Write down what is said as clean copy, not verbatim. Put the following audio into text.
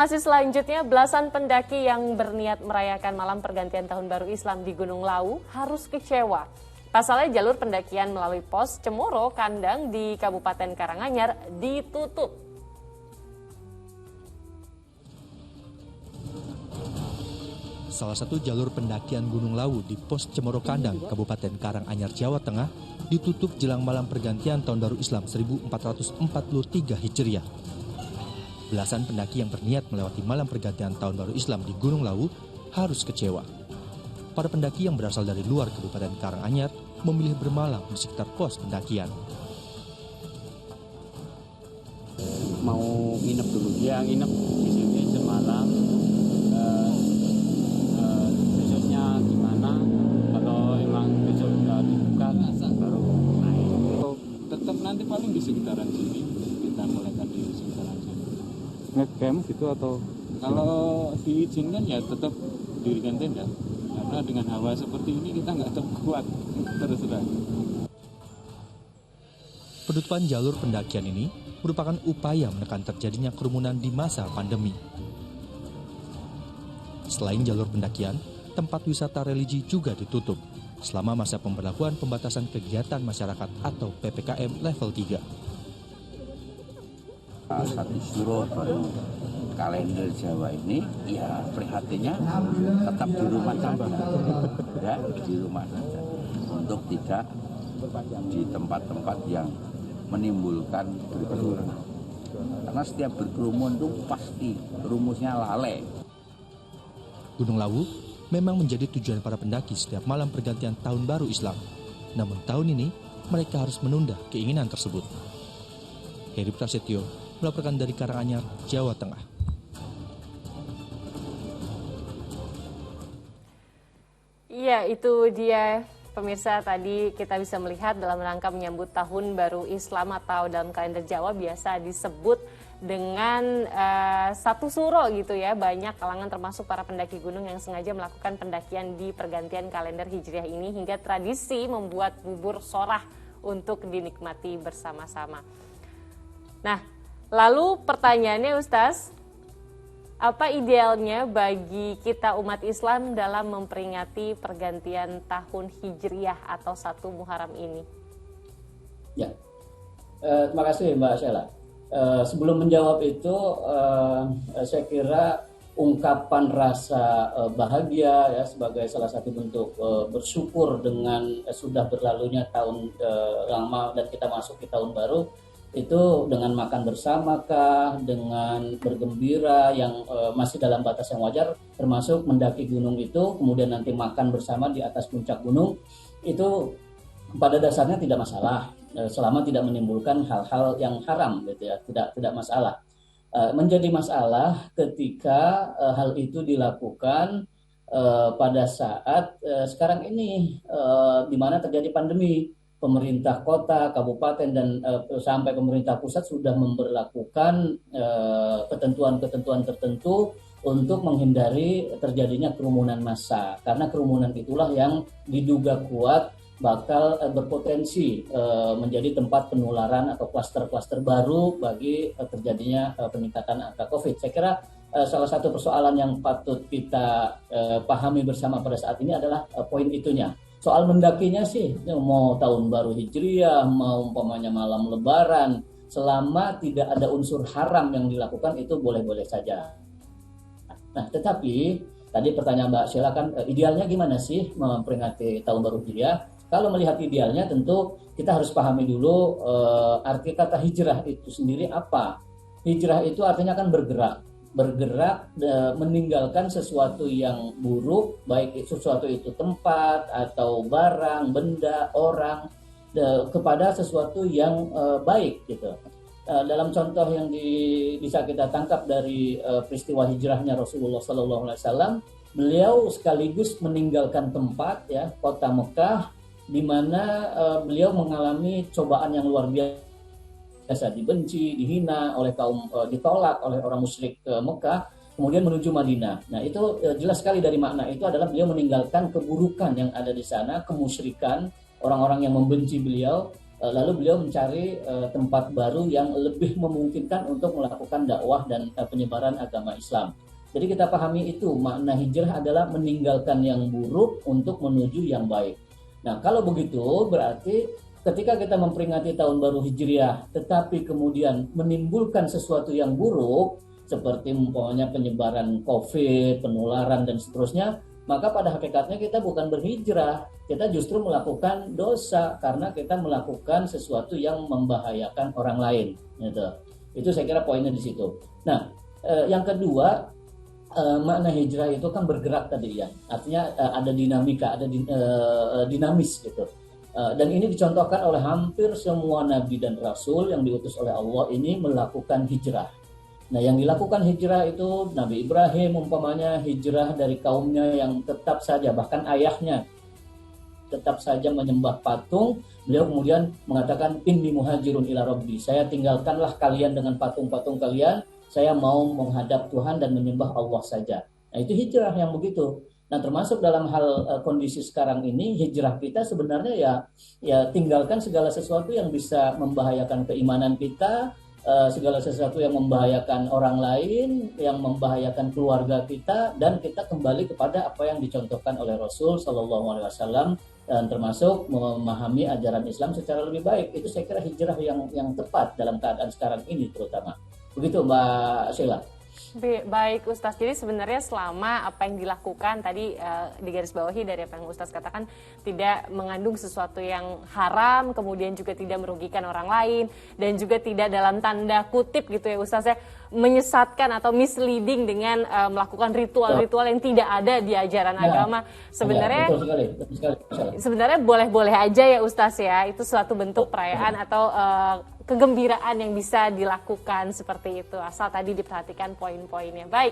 Masih selanjutnya, belasan pendaki yang berniat merayakan malam pergantian tahun baru Islam di Gunung Lawu harus kecewa. Pasalnya jalur pendakian melalui pos Cemoro Kandang di Kabupaten Karanganyar ditutup. Salah satu jalur pendakian Gunung Lawu di pos Cemoro Kandang, Kabupaten Karanganyar, Jawa Tengah, ditutup jelang malam pergantian tahun baru Islam 1443 Hijriah. Belasan pendaki yang berniat melewati malam pergantian tahun baru Islam di Gunung Lawu harus kecewa. Para pendaki yang berasal dari luar Kabupaten Karanganyar memilih bermalam di sekitar pos pendakian. Mau nginep dulu, ya nginep di sini semalam. Besoknya gimana? Kalau emang besok udah dibuka, baru naik. Tetap nanti paling di sekitaran sini, kita mulaikan di sekitaran sini. Ngecamp gitu atau? Kalau diizinkan ya tetap dirikan tenda, karena dengan hawa seperti ini kita nggak kuat terus terang. Penutupan jalur pendakian ini merupakan upaya menekan terjadinya kerumunan di masa pandemi. Selain jalur pendakian, tempat wisata religi juga ditutup selama masa pemberlakuan pembatasan kegiatan masyarakat atau PPKM level 3. Satu suruh kalender Jawa ini ya prihatinnya tetap di rumah saja, ya di rumah saja, untuk tidak di tempat-tempat yang menimbulkan berkerumun. Karena setiap berkerumun itu pasti rumusnya lalai. Gunung Lawu memang menjadi tujuan para pendaki setiap malam pergantian tahun baru Islam. Namun tahun ini mereka harus menunda keinginan tersebut. Heri Prasetyo melaporkan dari Karanganyar, Jawa Tengah. Iya, itu dia pemirsa, tadi kita bisa melihat dalam rangka menyambut tahun baru Islam atau dalam kalender Jawa biasa disebut dengan satu suro gitu ya. Banyak kalangan termasuk para pendaki gunung yang sengaja melakukan pendakian di pergantian kalender Hijriah ini hingga tradisi membuat bubur sorah untuk dinikmati bersama-sama. Nah, lalu pertanyaannya Ustaz, apa idealnya bagi kita umat Islam dalam memperingati pergantian tahun Hijriah atau 1 Muharram ini? Ya, terima kasih Mbak Sheila. Sebelum menjawab itu, saya kira ungkapan rasa bahagia ya sebagai salah satu bentuk bersyukur dengan sudah berlalunya tahun lama dan kita masuk ke tahun baru, itu dengan makan bersamakah, dengan bergembira yang masih dalam batas yang wajar, termasuk mendaki gunung itu, kemudian nanti makan bersama di atas puncak gunung, itu pada dasarnya tidak masalah, selama tidak menimbulkan hal-hal yang haram gitu ya, tidak masalah. Menjadi masalah ketika hal itu dilakukan pada saat sekarang ini di mana terjadi pandemi. Pemerintah kota, kabupaten, dan sampai pemerintah pusat sudah memberlakukan ketentuan-ketentuan tertentu untuk menghindari terjadinya kerumunan massa. Karena kerumunan itulah yang diduga kuat bakal berpotensi menjadi tempat penularan atau klaster-klaster baru bagi terjadinya peningkatan angka COVID. Saya kira salah satu persoalan yang patut kita pahami bersama pada saat ini adalah poin itunya. Soal mendakinya sih, mau tahun baru Hijriah, mau umpamanya malam Lebaran, selama tidak ada unsur haram yang dilakukan itu boleh-boleh saja. Nah, tetapi tadi pertanyaan Mbak Sheila kan idealnya gimana sih memperingati tahun baru Hijriah? Kalau melihat idealnya tentu kita harus pahami dulu arti kata hijrah itu sendiri apa. Hijrah itu artinya kan bergerak meninggalkan sesuatu yang buruk, baik sesuatu itu tempat atau barang, benda, orang, kepada sesuatu yang baik gitu. Dalam contoh yang bisa kita tangkap dari peristiwa hijrahnya Rasulullah SAW, beliau sekaligus meninggalkan tempat ya, kota Mekah, di mana beliau mengalami cobaan yang luar biasa, dibenci, dihina oleh kaum, ditolak oleh orang musyrik Mekah, kemudian menuju Madinah. Nah, itu jelas sekali dari makna itu adalah beliau meninggalkan keburukan yang ada di sana, kemusyrikan, orang-orang yang membenci beliau, lalu beliau mencari tempat baru yang lebih memungkinkan untuk melakukan dakwah dan penyebaran agama Islam. Jadi kita pahami itu, makna hijrah adalah meninggalkan yang buruk untuk menuju yang baik. Nah, kalau begitu berarti ketika kita memperingati tahun baru Hijriah tetapi kemudian menimbulkan sesuatu yang buruk seperti umpamanya penyebaran COVID, penularan dan seterusnya, maka pada hakikatnya kita bukan berhijrah, kita justru melakukan dosa karena kita melakukan sesuatu yang membahayakan orang lain. Gitu. Itu saya kira poinnya di situ. Nah, yang kedua, makna hijrah itu kan bergerak tadi ya, artinya ada dinamika, ada dinamis gitu. Dan ini dicontohkan oleh hampir semua nabi dan rasul yang diutus oleh Allah ini melakukan hijrah. Nah, yang dilakukan hijrah itu Nabi Ibrahim umpamanya hijrah dari kaumnya yang tetap saja, bahkan ayahnya tetap saja menyembah patung. Beliau kemudian mengatakan, inni muhajirun ila rabbi, saya tinggalkanlah kalian dengan patung-patung kalian, saya mau menghadap Tuhan dan menyembah Allah saja. Nah, itu hijrah yang begitu. Nah, termasuk dalam hal kondisi sekarang ini, hijrah kita sebenarnya ya tinggalkan segala sesuatu yang bisa membahayakan keimanan kita, segala sesuatu yang membahayakan orang lain, yang membahayakan keluarga kita, dan kita kembali kepada apa yang dicontohkan oleh Rasul Shallallahu Alaihi Wasallam, dan termasuk memahami ajaran Islam secara lebih baik. Itu saya kira hijrah yang tepat dalam keadaan sekarang ini terutama. Begitu Mbak Sheila. Baik Ustadz, jadi sebenarnya selama apa yang dilakukan tadi digarisbawahi dari apa yang Ustadz katakan tidak mengandung sesuatu yang haram, kemudian juga tidak merugikan orang lain, dan juga tidak dalam tanda kutip gitu ya Ustadz ya, menyesatkan atau misleading dengan melakukan ritual-ritual yang tidak ada di ajaran agama. Sebenarnya betul sekali. Sebenarnya boleh-boleh aja ya Ustadz ya, itu suatu bentuk perayaan atau kegembiraan yang bisa dilakukan seperti itu, asal tadi diperhatikan poin-poinnya. Baik.